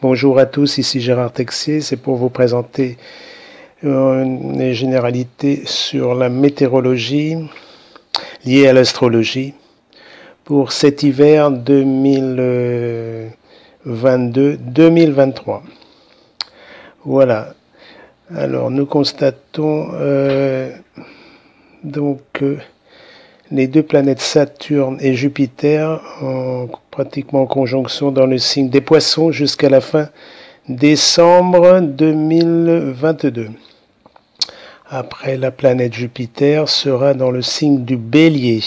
Bonjour à tous, ici Gérard Texier, c'est pour vous présenter les généralités sur la météorologie liée à l'astrologie pour cet hiver 2022-2023. Voilà, alors nous constatons les deux planètes Saturne et Jupiter pratiquement en conjonction dans le signe des Poissons jusqu'à la fin décembre 2022. Après, la planète Jupiter sera dans le signe du Bélier.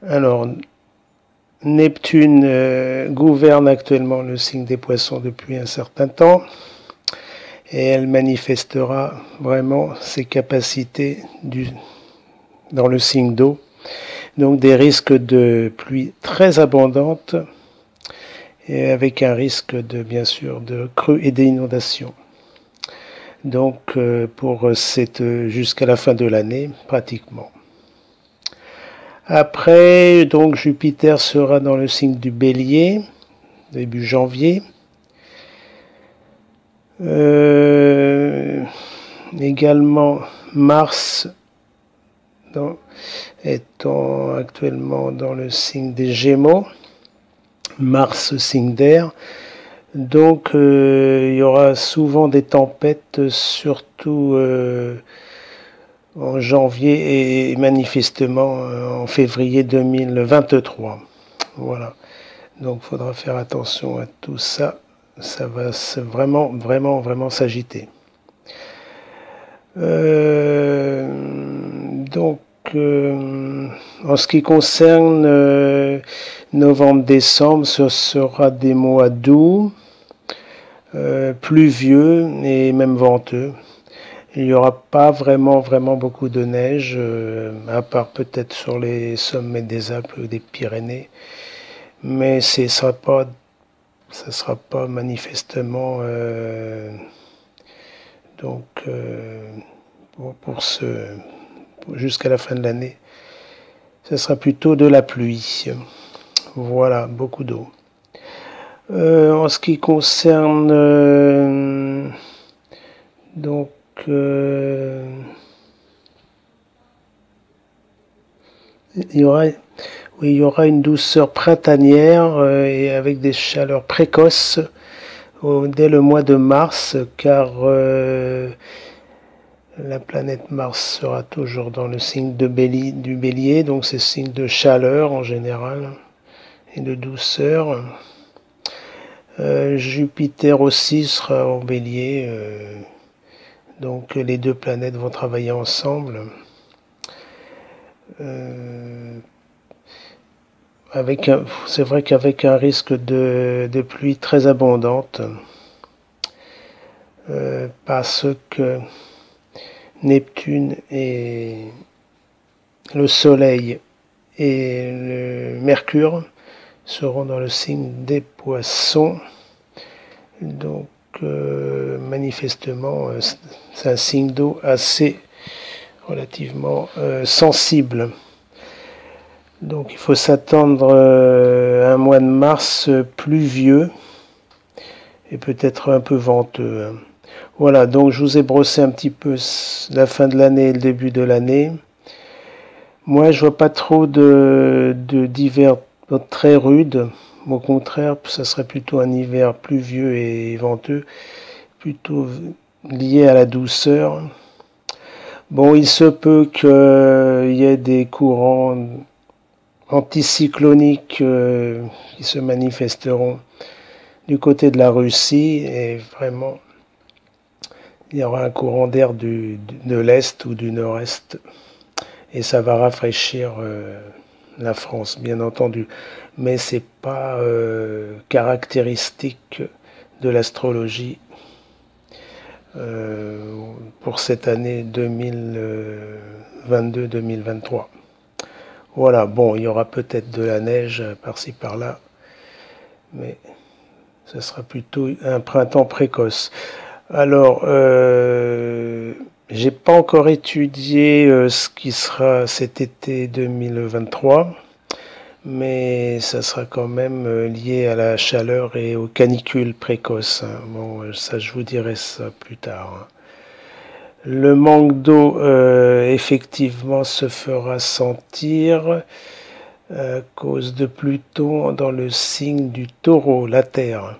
Alors, Neptune gouverne actuellement le signe des Poissons depuis un certain temps et elle manifestera vraiment ses capacités dans le signe d'eau, donc des risques de pluie très abondantes et avec un risque bien sûr de crues et d'inondations. Donc jusqu'à la fin de l'année pratiquement. Après, donc Jupiter sera dans le signe du Bélier début janvier. Également Mars étant actuellement dans le signe des Gémeaux, Mars signe d'air, donc il y aura souvent des tempêtes, surtout en janvier et manifestement en février 2023. Voilà, donc il faudra faire attention à tout ça, ça va vraiment s'agiter. En ce qui concerne novembre-décembre, ce sera des mois doux, pluvieux et même venteux. Il n'y aura pas vraiment beaucoup de neige, à part peut-être sur les sommets des Alpes ou des Pyrénées, mais ça sera pas manifestement jusqu'à la fin de l'année, ce sera plutôt de la pluie. Voilà, beaucoup d'eau. En ce qui concerne il y aura une douceur printanière et avec des chaleurs précoces dès le mois de mars, car la planète Mars sera toujours dans le signe du Bélier, donc c'est signe de chaleur en général et de douceur. Jupiter aussi sera en Bélier, donc les deux planètes vont travailler ensemble. C'est vrai qu'avec un risque de pluie très abondante, parce que Neptune et le Soleil et le Mercure seront dans le signe des Poissons. Donc manifestement c'est un signe d'eau assez relativement sensible. Donc il faut s'attendre à un mois de mars pluvieux et peut-être un peu venteux. Voilà, donc je vous ai brossé un petit peu la fin de l'année et le début de l'année. Moi, je vois pas trop d'hiver très rude. Au contraire, ça serait plutôt un hiver pluvieux et venteux, plutôt lié à la douceur. Bon, il se peut qu'il y ait des courants anticycloniques qui se manifesteront du côté de la Russie et vraiment il y aura un courant d'air de l'Est ou du Nord-Est et ça va rafraîchir la France, bien entendu. Mais ce n'est pas caractéristique de l'astrologie pour cette année 2022-2023. Voilà, bon, il y aura peut-être de la neige par-ci par-là, mais ce sera plutôt un printemps précoce. Alors, j'ai pas encore étudié ce qui sera cet été 2023, mais ça sera quand même lié à la chaleur et aux canicules précoces. Bon, ça je vous dirai ça plus tard. Le manque d'eau, effectivement, se fera sentir à cause de Pluton dans le signe du Taureau, la Terre.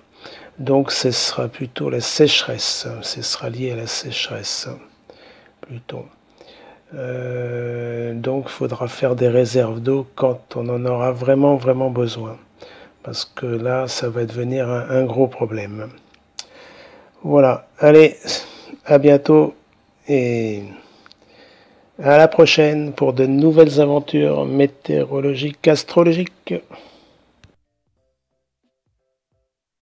Donc ce sera plutôt la sécheresse, ce sera lié à la sécheresse, Pluton. Donc il faudra faire des réserves d'eau quand on en aura vraiment besoin, parce que là ça va devenir un gros problème. Voilà, allez, à bientôt et à la prochaine pour de nouvelles aventures météorologiques, astrologiques.